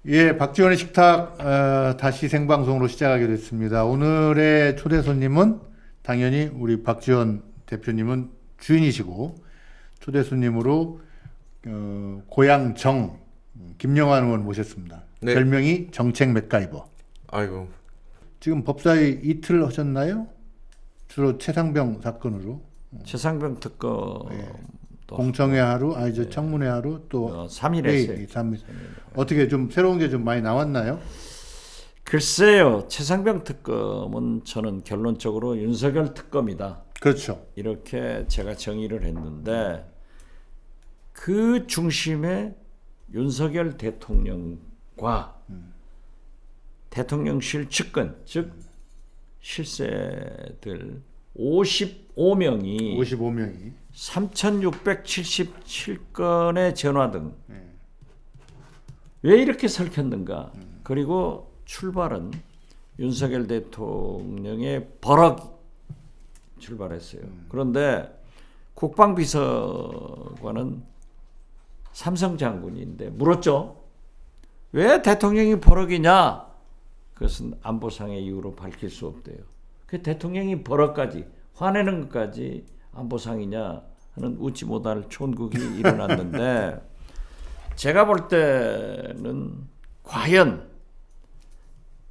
예, 박지원의 식탁 다시 생방송으로 시작하게 됐습니다. 오늘의 초대 손님은 당연히 우리 박지원 대표님은 주인이시고 초대 손님으로 고향 정 김영환 의원 모셨습니다. 네. 별명이 정책 맥가이버. 아이고. 지금 법사위 이틀 하셨나요? 주로 최상병 사건으로. 최상병 특검 예. 공청회 하루, 저 청문회 하루 또 3일 했어요. 3일. 어떻게 좀 새로운 게 좀 많이 나왔나요? 글쎄요. 최상병 특검은 저는 결론적으로 윤석열 특검이다. 그렇죠. 이렇게 제가 정의를 했는데 그 중심에 윤석열 대통령과 대통령실 측근, 즉 실세들 55명이 55명이 3,677건의 전화 등 왜 이렇게 설켰는가? 그리고 출발은 윤석열 대통령의 버럭 출발했어요. 그런데 국방비서관은 삼성 장군인데 물었죠. 왜 대통령이 버럭이냐? 그것은 안보상의 이유로 밝힐 수 없대요. 그 대통령이 버럭까지 화내는 것까지 안보상이냐 하는 웃지 못할 촌국이 일어났는데 제가 볼 때는 과연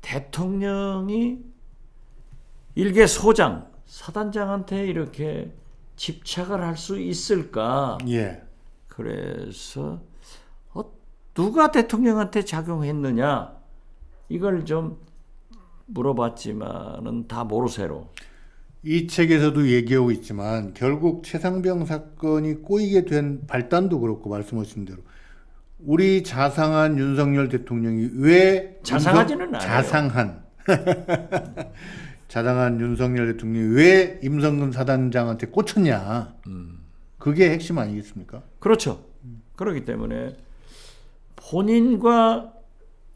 대통령이 일개 소장, 사단장한테 이렇게 집착을 할 수 있을까? 예. 그래서 누가 대통령한테 작용했느냐? 이걸 좀 물어봤지만은 다 모르쇠로. 이 책에서도 얘기하고 있지만 결국 최상병 사건이 꼬이게 된 발단도 그렇고 말씀하신 대로 우리 자상한 윤석열 대통령이 왜 자상하지는 않아요. 자상한 윤석열 대통령이 왜 임성근 사단장한테 꽂혔냐. 그게 핵심 아니겠습니까? 그렇죠. 그렇기 때문에 본인과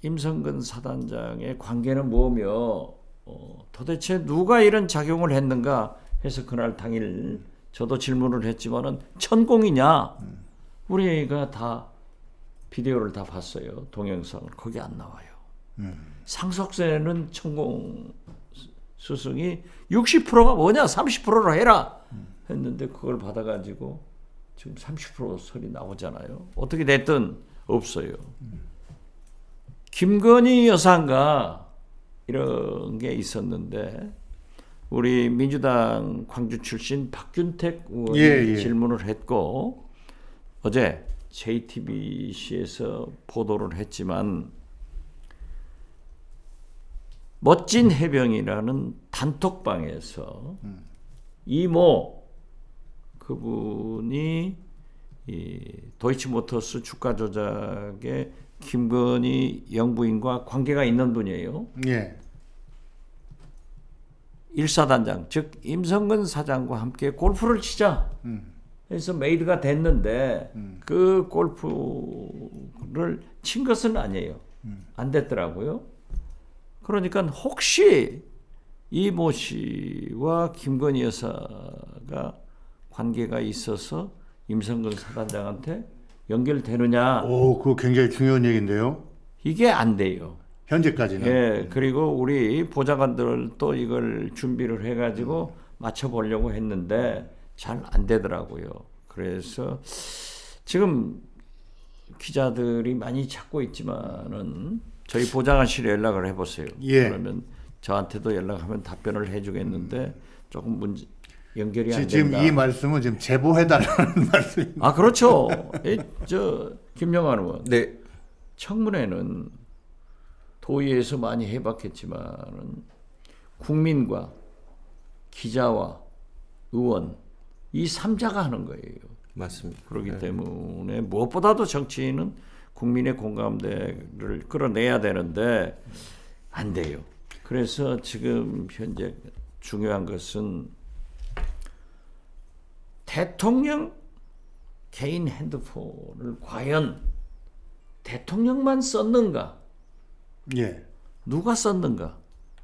임성근 사단장의 관계는 뭐며 도대체 누가 이런 작용을 했는가 해서 그날 당일 저도 질문을 했지만은 천공이냐 우리가 다 비디오를 다 봤어요. 동영상을. 거기 안 나와요. 상속세는 천공 스승이 60%가 뭐냐 30%로 해라 했는데 그걸 받아가지고 지금 30% 설이 나오잖아요. 어떻게 됐든 없어요. 김건희 여사인가 이런 게 있었는데 우리 민주당 광주 출신 박균택 의원이 질문을 했고 어제 JTBC에서 보도를 했지만 멋진 해병이라는 단톡방에서 이모 그분이 이 도이치모터스 주가 조작에 김건희 영부인과 관계가 있는 분이에요. 예. 1사단장 즉 임성근 사장과 함께 골프를 치자 해서 메이드가 됐는데 그 골프를 친 것은 아니에요. 안 됐더라고요. 그러니까 혹시 이모 씨와 김건희 여사가 관계가 있어서 임성근 사단장한테 연결되느냐? 오, 그거 굉장히 중요한 얘기인데요. 이게 안 돼요. 현재까지는. 예, 그리고 우리 보좌관들도 이걸 준비를 해가지고 맞춰보려고 했는데 잘 안 되더라고요. 그래서 지금 기자들이 많이 찾고 있지만은 저희 보좌관실에 연락을 해보세요. 예. 그러면 저한테도 연락하면 답변을 해주겠는데 조금 연결이 안 된다. 지금 이 말씀은 지금 제보해달라는 말씀입니다. 아 그렇죠. 김영환 의원. 네. 청문회는 도의에서 많이 해봤겠지만은 국민과 기자와 의원 이 3자가 하는 거예요. 맞습니다. 그렇기 때문에 무엇보다도 정치인은 국민의 공감대를 끌어내야 되는데 안 돼요. 그래서 지금 현재 중요한 것은 대통령 개인 핸드폰을 과연 대통령만 썼는가? 예. 누가 썼는가?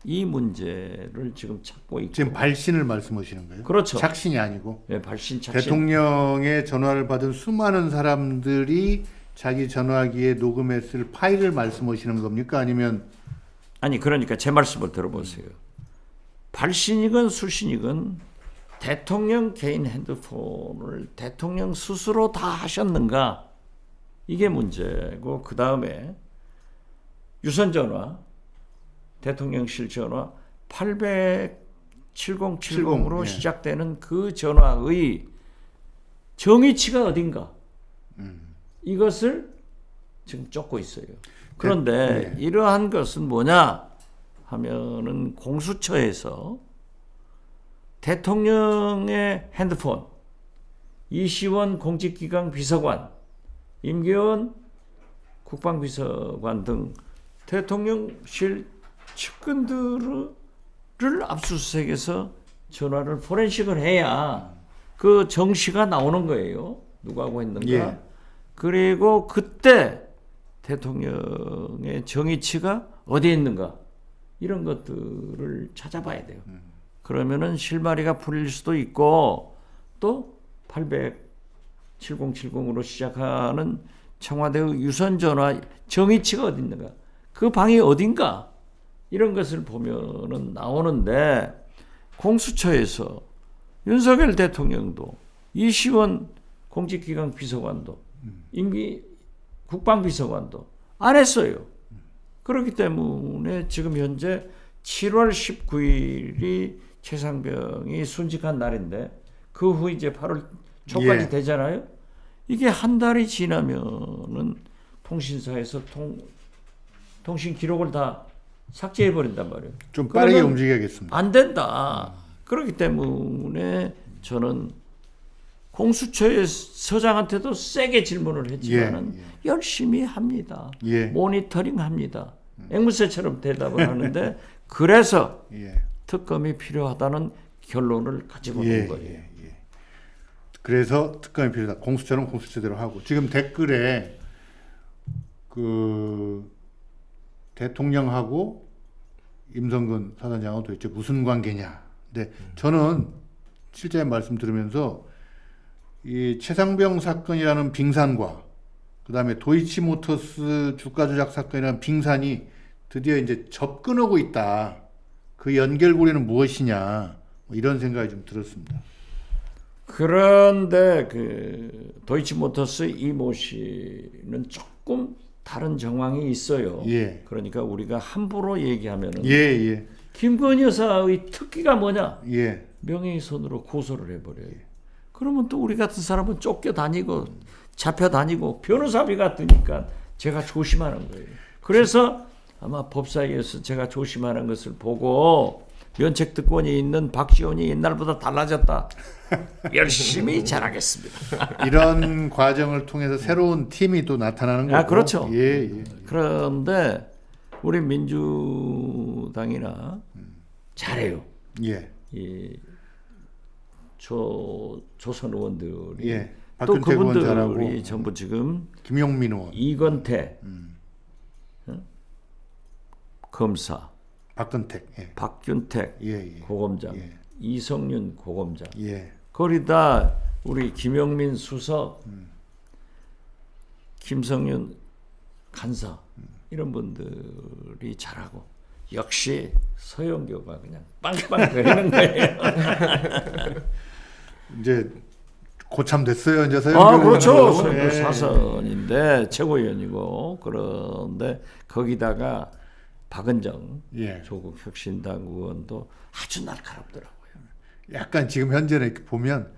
이 문제를 지금 찾고 있고. 지금 발신을 말씀하시는 거예요? 그렇죠. 착신이 아니고. 네, 발신 착신. 대통령의 전화를 받은 수많은 사람들이 자기 전화기에 녹음했을 파일을 말씀하시는 겁니까? 아니면 아니 그러니까 제 말씀을 들어보세요. 발신이건 수신이건 대통령 개인 핸드폰을 대통령 스스로 다 하셨는가? 이게 문제고 그 다음에 유선전화 대통령실 전화 87070으로 예. 시작되는 그 전화의 정의치가 어딘가? 이것을 지금 쫓고 있어요. 그런데 예. 이러한 것은 뭐냐 하면은 공수처에서 대통령의 핸드폰, 이시원 공직기강 비서관, 임기원 국방비서관 등 대통령실 측근들을 압수수색해서 전화를 포렌식을 해야 그 정시가 나오는 거예요. 누가 하고 했는가. 예. 그리고 그때 대통령의 정의치가 어디에 있는가. 이런 것들을 찾아봐야 돼요. 그러면은 실마리가 풀릴 수도 있고 또 87070으로 시작하는 청와대의 유선전화 정의치가 어디 있는가. 그 방이 어딘가. 이런 것을 보면은 나오는데 공수처에서 윤석열 대통령도 이시원 공직기강 비서관도 임기 국방비서관도 안 했어요. 그렇기 때문에 지금 현재 7월 19일이 최상병이 순직한 날인데 그 후 이제 8월 초까지 예. 되잖아요. 이게 한 달이 지나면은 통신사에서 통신 기록을 다 삭제해 버린단 말이에요. 좀 빠르게 그러면 움직여야겠습니다. 안 된다. 그렇기 때문에 저는 공수처의 서장한테도 세게 질문을 했지만은 열심히 합니다. 예. 모니터링 합니다. 앵무새처럼 대답을 하는데 그래서 예. 특검이 필요하다는 결론을 가지고 있는 거예요. 그래서 특검이 필요하다. 공수처는 공수처대로 하고 지금 댓글에 그 대통령하고 임성근 사단장하고 도대체 무슨 관계냐. 근데 저는 실제 말씀 들으면서 이 최상병 사건이라는 빙산과 그다음에 도이치모터스 주가 조작 사건이라는 빙산이 드디어 이제 접근하고 있다. 그 연결고리는 무엇이냐. 뭐 이런 생각이 좀 들었습니다. 그런데 그 도이치모터스 이모 씨는 조금 다른 정황이 있어요. 예. 그러니까 우리가 함부로 얘기하면은 예. 김건희 여사의 특기가 뭐냐? 예. 명예훼손으로 고소를 해버려요. 그러면 또 우리 같은 사람은 쫓겨다니고 잡혀다니고 변호사비가 드니까 제가 조심하는 거예요. 그래서 아마 법사위에서 제가 조심하는 것을 보고 면책특권이 있는 박지원이 옛날보다 달라졌다. 열심히 잘하겠습니다. 이런 과정을 통해서 새로운 팀이 또 나타나는 거고. 그렇죠. 예. 그런데 우리 민주당이나 잘해요. 예. 이 조선 의원들이 예. 또 박균택 의원 잘하고 그분들이 전부 지금 김용민 의원, 이건태 검사, 박근택, 예. 박균택 예. 고검장, 예. 이성윤 고검장, 예. 거기다 우리 김영민 수석, 김성윤 간사 이런 분들이 잘하고 역시 서영교가 그냥 빵빵 거리는 거예요. 이제 고참 됐어요. 이제 서영교 그렇죠. 의원도. 서영교 예. 사선인데 최고위원이고 그런데 거기다가 박은정 예. 조국 혁신당 의원도 아주 날카롭더라고요. 약간 지금 현재는 이렇게 보면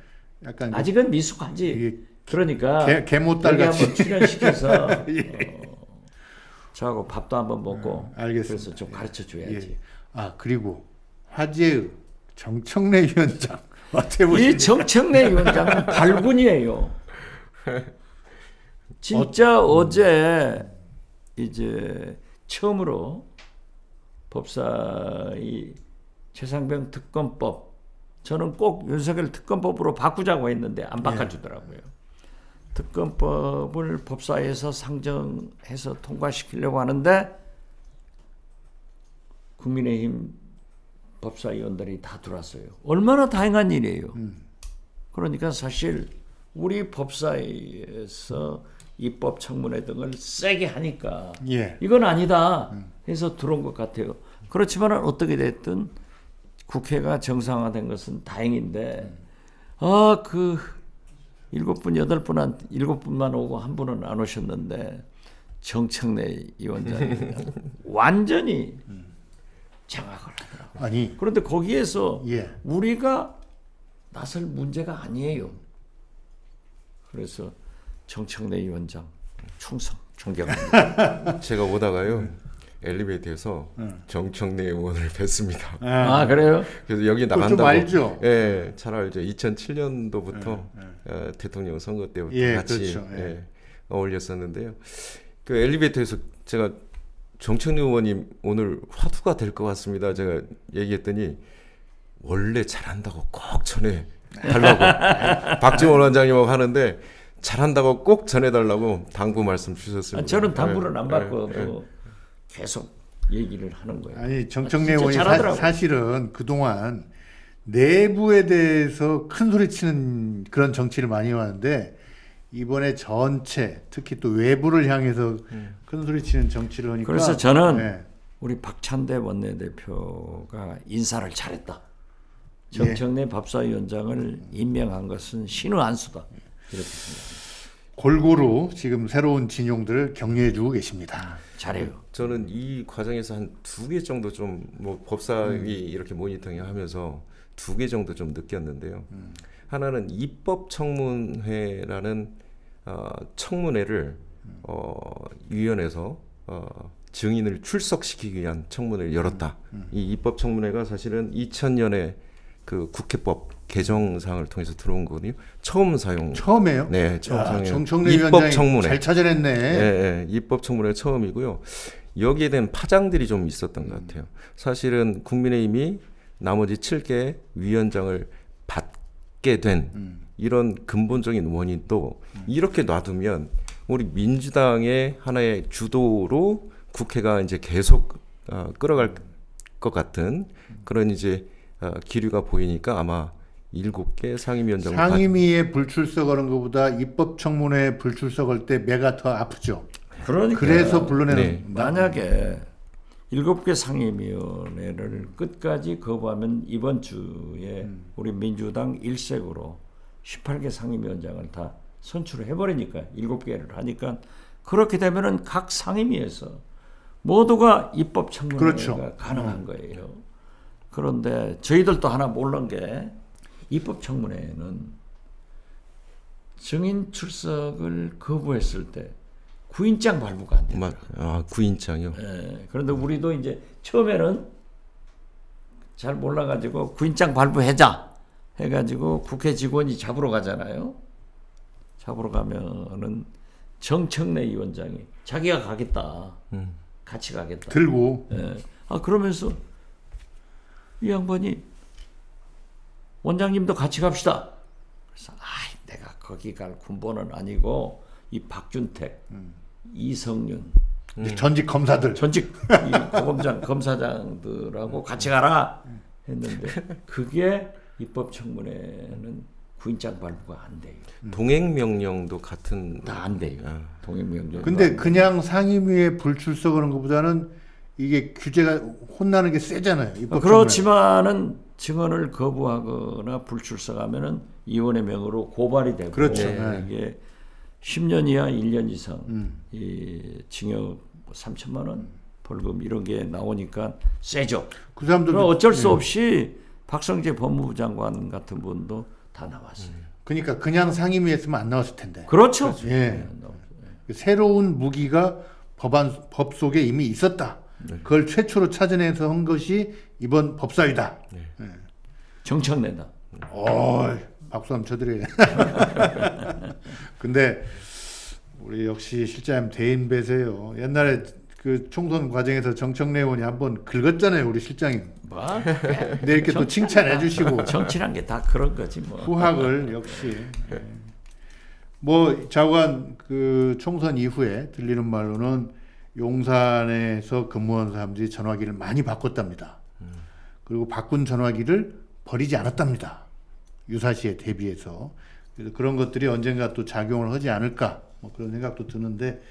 약간 아직은 미숙하지. 이게 그러니까 개못달 여기 같이. 한번 출연시켜서 예. 저하고 밥도 한번 먹고 알겠습니다. 그래서 좀 가르쳐 줘야지. 예. 그리고 화제의 정청래 위원장 어떻게 이 보십니까? 정청래 위원장은 발군이에요. 진짜 어제 이제 처음으로 법사위 최상병 특검법 저는 꼭 윤석열 특검법으로 바꾸자고 했는데 안 바꿔주더라고요. 특검법을 법사위에서 상정해서 통과시키려고 하는데 국민의힘 법사위원들이 다 들어왔어요. 얼마나 다행한 일이에요. 그러니까 사실 우리 법사위에서 입법 청문회 등을 세게 하니까 예. 이건 아니다 해서 들어온 것 같아요. 그렇지만 어떻게 됐든 국회가 정상화된 것은 다행인데 그 7분, 7분만 오고 한 분은 안 오셨는데 정청래 위원장이 완전히 장악을 하더라고요. 아니 그런데 거기에서 예. 우리가 나설 문제가 아니에요. 그래서 정청래 위원장 충성, 존경합니다. 제가 오다가요 엘리베이터에서 정청래 의원을 뵀습니다. 그래요? 그래서 여기 그거 좀 나간다고. 알죠? 예, 잘 알죠. 2007년도부터 대통령 선거 때부터 예, 같이 그렇죠. 예. 어울렸었는데요. 그 엘리베이터에서 제가 정청래 의원님 오늘 화두가 될 것 같습니다. 제가 얘기했더니 원래 잘한다고 꼭 전해 달라고 박지원 원장님하고 하는데 잘한다고 꼭 전해달라고 당부 말씀 주셨습니다. 저는 당부를 예, 안 예, 받고도 계속 얘기를 하는 거예요. 아니 정청래 진짜 의원이 잘하더라고요. 사실은 그동안 내부에 대해서 큰 소리 치는 그런 정치를 많이 해왔는데 이번에 전체 특히 또 외부를 향해서 큰 소리 치는 정치를 하니까 그래서 저는 네. 우리 박찬대 원내대표가 인사를 잘했다. 정청래 법사위원장을 임명한 것은 신의 한 수다. 이렇게 생각합니다. 골고루 지금 새로운 진용들을 격려해주고 계십니다. 잘해요. 저는 이 과정에서 한 2개 정도 좀 뭐 법사위 이렇게 모니터링 하면서 2개 정도 좀 느꼈는데요. 하나는 입법 청문회라는 청문회를 위원회에서 증인을 출석시키기 위한 청문회를 열었다. 이 입법 청문회가 사실은 2000년에 그 국회법 개정상을 통해서 들어온 거거든요. 처음 사용. 처음에요? 네, 처음 사용. 정청래 입법 위원장이 청문회. 잘 찾아냈네. 예, 입법 청문회 처음이고요. 여기에 대한 파장들이 좀 있었던 것 같아요. 사실은 국민의힘이 나머지 7개 위원장을 받게 된 이런 근본적인 원인도 이렇게 놔두면 우리 민주당의 하나의 주도로 국회가 이제 계속 끌어갈 것 같은 그런 이제 기류가 보이니까 아마 7개 상임위원장을 상임위에 불출석하는 것보다 입법청문회에 불출석할 때 매가 더 아프죠. 그러니까 그래서 불러내는 네. 만약에 7개 상임위원회를 끝까지 거부하면 이번 주에 우리 민주당 일색으로 18개 상임위원장을 다 선출을 해버리니까 7개를 하니까 그렇게 되면은 각 상임위에서 모두가 입법 청문회가 그렇죠. 가능한 거예요. 그런데 저희들도 하나 모르는 게 입법 청문회는 증인 출석을 거부했을 때 구인장 발부가 안 돼요. 구인장이요. 예, 그런데 우리도 이제 처음에는 잘 몰라가지고 구인장 발부하자 해가지고 국회 직원이 잡으러 가잖아요. 잡으러 가면은 정청래 위원장이 자기가 가겠다. 같이 가겠다. 들고 예. 그러면서 이 양반이 원장님도 같이 갑시다. 그래서 내가 거기 갈 군번은 아니고 이 박준택, 이성윤 이제 전직 검사들 전직 이 고검장 검사장들하고 같이 가라 했는데 그게 입법 청문회는 구인장 발부가 안 돼요. 동행 명령도 같은 다 안 돼요. 동행명령. 근데 그냥 상임위에 불출석하는 것보다는 이게 규제가 혼나는 게 세잖아요. 입법 그렇지만은 증언을 거부하거나 불출석하면은 이원의 명으로 고발이 되고 그렇죠. 이게 10년 이하 1년 이상 이 징역 3천만 원 벌금 이런 게 나오니까 세죠. 그 사람들 그럼 어쩔 수 없이 박성재 법무부 장관 같은 분도 다 나왔어요. 그러니까 그냥 상임위에 있으면 안 나왔을 텐데. 그렇죠. 예. 새로운 무기가 법 속에 이미 있었다. 그걸 최초로 찾아내서 한 것이 이번 법사위다. 정청래다. 박수 한번 쳐드려요. 근데 우리 역시 실장님 대인배세요. 옛날에 그 총선 과정에서 정청래 의원이 한번 긁었잖아요, 우리 실장님. 뭐? 근데 이렇게 또 칭찬해 주시고 정치란 게 다 그런 거지 뭐. 후학을 역시. 뭐 좌우한 그 총선 이후에 들리는 말로는 용산에서 근무하는 사람들이 전화기를 많이 바꿨답니다. 그리고 바꾼 전화기를 버리지 않았답니다. 유사시에 대비해서. 그래서 그런 것들이 언젠가 또 작용을 하지 않을까 뭐 그런 생각도 드는데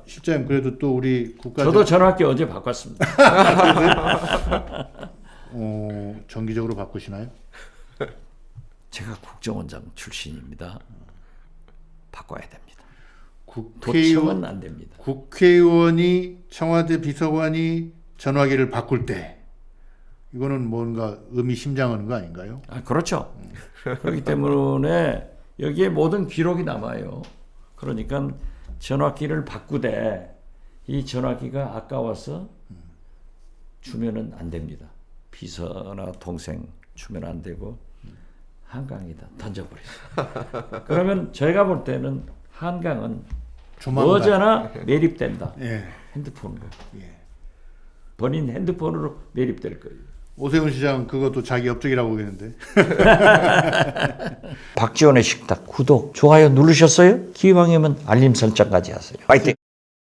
실장님 그래도 또 우리 국가 저도 전화기 어제 바꿨습니다. 정기적으로 바꾸시나요? 제가 국정원장 출신입니다. 바꿔야 됩니다. 국회의원 도청은 안 됩니다. 국회의원이 청와대 비서관이 전화기를 바꿀 때 이거는 뭔가 의미심장하는 거 아닌가요? 그렇죠. 그렇기 때문에 여기에 모든 기록이 남아요. 그러니까 전화기를 바꾸되 이 전화기가 아까워서 주면은 안 됩니다. 비서나 동생 주면 안 되고 한강에다 던져버리세요. 그러면 저희가 볼 때는 한강은 조만간. 어제나 매립된다. 예. 핸드폰으로. 예. 본인 핸드폰으로 매립될 거예요. 오세훈 시장 그것도 자기 업적이라고 그러는데. 박지원의 식탁 구독, 좋아요 누르셨어요? 기왕이면 알림 설정까지 하세요. 파이팅!